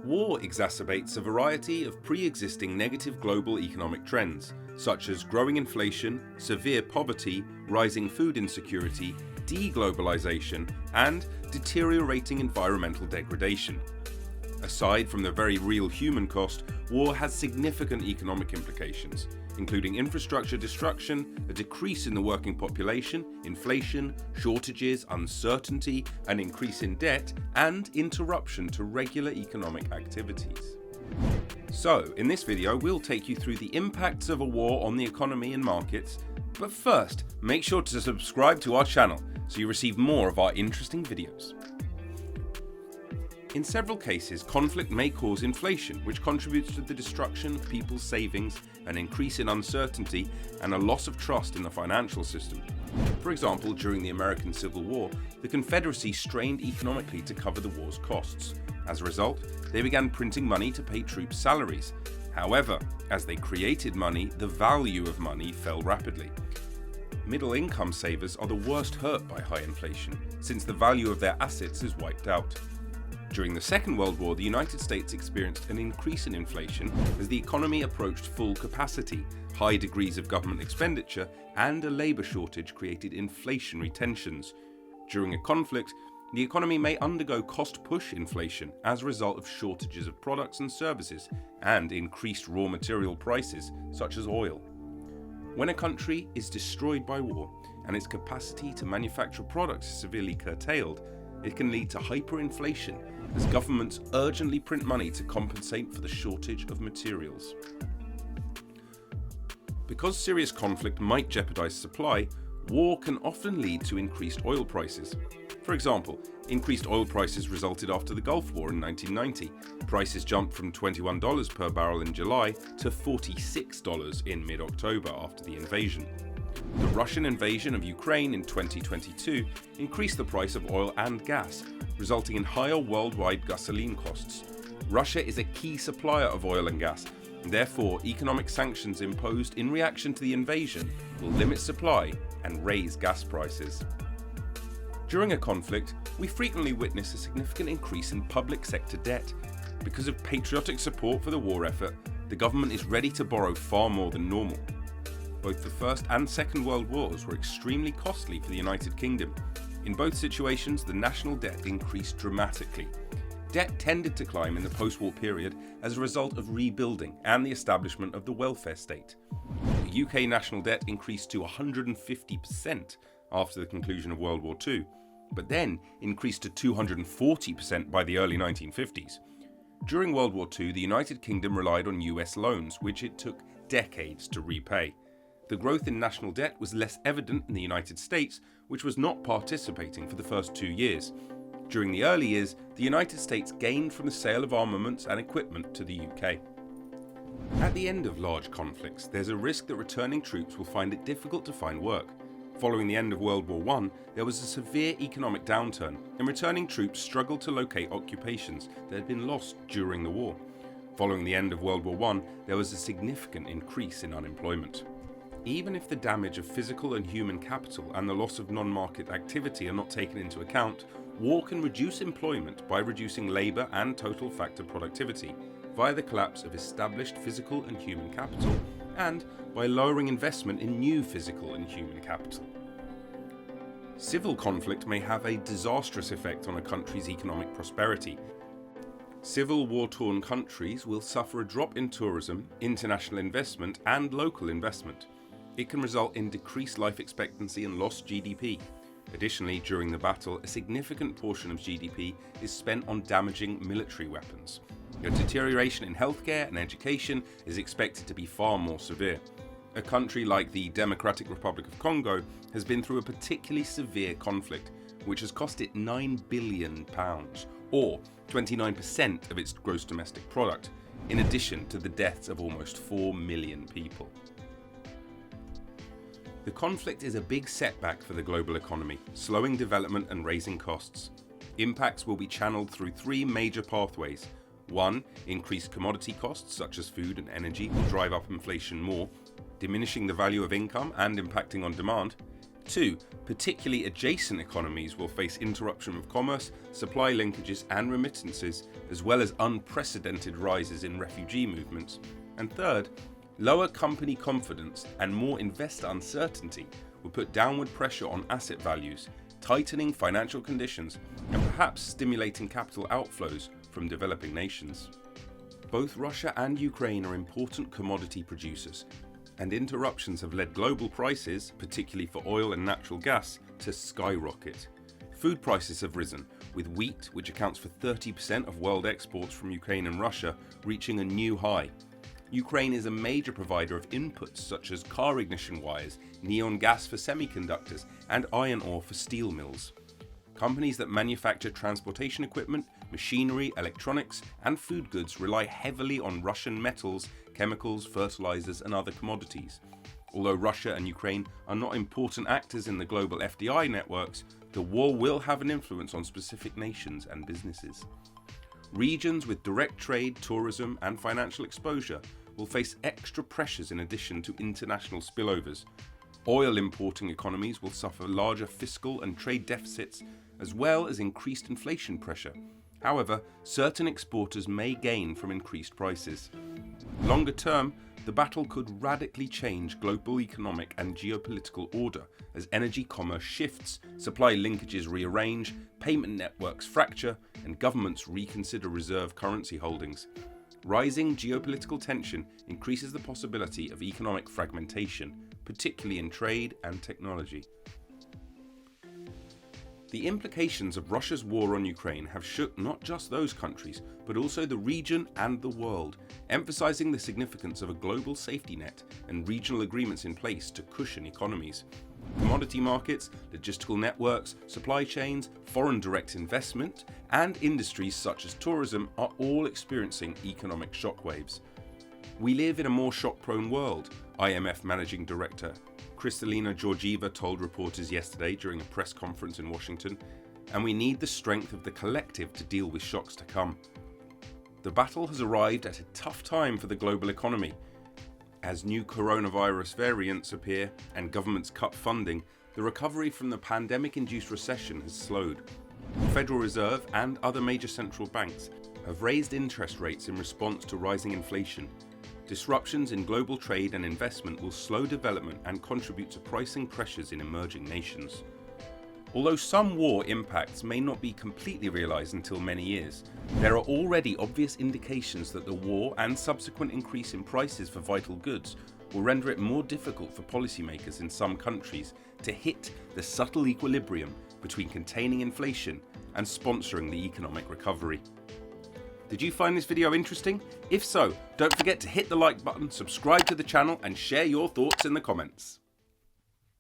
War exacerbates a variety of pre-existing negative global economic trends, such as growing inflation, severe poverty, rising food insecurity, deglobalization, and deteriorating environmental degradation. Aside from the very real human cost, war has significant economic implications, including infrastructure destruction, a decrease in the working population, inflation, shortages, uncertainty, an increase in debt, and interruption to regular economic activities. So, in this video, we'll take you through the impacts of a war on the economy and markets, but first, make sure to subscribe to our channel so you receive more of our interesting videos. In several cases, conflict may cause inflation, which contributes to the destruction of people's savings, an increase in uncertainty, and a loss of trust in the financial system. For example, during the American Civil War, the Confederacy strained economically to cover the war's costs. As a result, they began printing money to pay troops' salaries. However, as they created money, the value of money fell rapidly. Middle-income savers are the worst hurt by high inflation, since the value of their assets is wiped out. During the Second World War, the United States experienced an increase in inflation as the economy approached full capacity. High degrees of government expenditure and a labour shortage created inflationary tensions. During a conflict, the economy may undergo cost-push inflation as a result of shortages of products and services and increased raw material prices, such as oil. When a country is destroyed by war and its capacity to manufacture products is severely curtailed, it can lead to hyperinflation as governments urgently print money to compensate for the shortage of materials. Because serious conflict might jeopardize supply, war can often lead to increased oil prices. For example, increased oil prices resulted after the Gulf War in 1990. Prices jumped from $21 per barrel in July to $46 in mid-October after the invasion. The Russian invasion of Ukraine in 2022 increased the price of oil and gas, resulting in higher worldwide gasoline costs. Russia is a key supplier of oil and gas, and therefore economic sanctions imposed in reaction to the invasion will limit supply and raise gas prices. During a conflict, we frequently witness a significant increase in public sector debt. Because of patriotic support for the war effort, the government is ready to borrow far more than normal. Both the First and Second World Wars were extremely costly for the United Kingdom. In both situations, the national debt increased dramatically. Debt tended to climb in the post-war period as a result of rebuilding and the establishment of the welfare state. The UK national debt increased to 150% after the conclusion of World War II, but then increased to 240% by the early 1950s. During World War II, the United Kingdom relied on US loans, which it took decades to repay. The growth in national debt was less evident in the United States, which was not participating for the first 2 years. During the early years, the United States gained from the sale of armaments and equipment to the UK. At the end of large conflicts, there's a risk that returning troops will find it difficult to find work. Following the end of World War I, there was a severe economic downturn, and returning troops struggled to locate occupations that had been lost during the war. Following the end of World War I, there was a significant increase in unemployment. Even if the damage of physical and human capital and the loss of non-market activity are not taken into account, war can reduce employment by reducing labour and total factor productivity, via the collapse of established physical and human capital, and by lowering investment in new physical and human capital. Civil conflict may have a disastrous effect on a country's economic prosperity. Civil war-torn countries will suffer a drop in tourism, international investment, and local investment. It can result in decreased life expectancy and lost GDP. Additionally, during the battle, a significant portion of GDP is spent on damaging military weapons. The deterioration in healthcare and education is expected to be far more severe. A country like the Democratic Republic of Congo has been through a particularly severe conflict, which has cost it £9 billion, or 29% of its gross domestic product, in addition to the deaths of almost 4 million people. The conflict is a big setback for the global economy, slowing development and raising costs. Impacts will be channeled through 3 major pathways. 1. Increased commodity costs such as food and energy will drive up inflation more, diminishing the value of income and impacting on demand. 2. Particularly adjacent economies will face interruption of commerce, supply linkages and remittances, as well as unprecedented rises in refugee movements. And third, lower company confidence and more investor uncertainty will put downward pressure on asset values, tightening financial conditions and perhaps stimulating capital outflows from developing nations. Both Russia and Ukraine are important commodity producers, and interruptions have led global prices, particularly for oil and natural gas, to skyrocket. Food prices have risen, with wheat, which accounts for 30% of world exports from Ukraine and Russia, reaching a new high. Ukraine is a major provider of inputs such as car ignition wires, neon gas for semiconductors, and iron ore for steel mills. Companies that manufacture transportation equipment, machinery, electronics, and food goods rely heavily on Russian metals, chemicals, fertilizers, and other commodities. Although Russia and Ukraine are not important actors in the global FDI networks, the war will have an influence on specific nations and businesses. Regions with direct trade, tourism, and financial exposure will face extra pressures in addition to international spillovers. Oil importing economies will suffer larger fiscal and trade deficits, as well as increased inflation pressure. However, certain exporters may gain from increased prices. Longer term, the battle could radically change global economic and geopolitical order as energy commerce shifts, supply linkages rearrange, payment networks fracture, and governments reconsider reserve currency holdings. Rising geopolitical tension increases the possibility of economic fragmentation, particularly in trade and technology. The implications of Russia's war on Ukraine have shook not just those countries, but also the region and the world, emphasizing the significance of a global safety net and regional agreements in place to cushion economies. Commodity markets, logistical networks, supply chains, foreign direct investment, and industries such as tourism are all experiencing economic shockwaves. We live in a more shock-prone world, IMF Managing Director Kristalina Georgieva told reporters yesterday during a press conference in Washington, and we need the strength of the collective to deal with shocks to come. The battle has arrived at a tough time for the global economy. As new coronavirus variants appear and governments cut funding, the recovery from the pandemic-induced recession has slowed. The Federal Reserve and other major central banks have raised interest rates in response to rising inflation. Disruptions in global trade and investment will slow development and contribute to pricing pressures in emerging nations. Although some war impacts may not be completely realized until many years, there are already obvious indications that the war and subsequent increase in prices for vital goods will render it more difficult for policymakers in some countries to hit the subtle equilibrium between containing inflation and sponsoring the economic recovery. Did you find this video interesting? If so, don't forget to hit the like button, subscribe to the channel, and share your thoughts in the comments.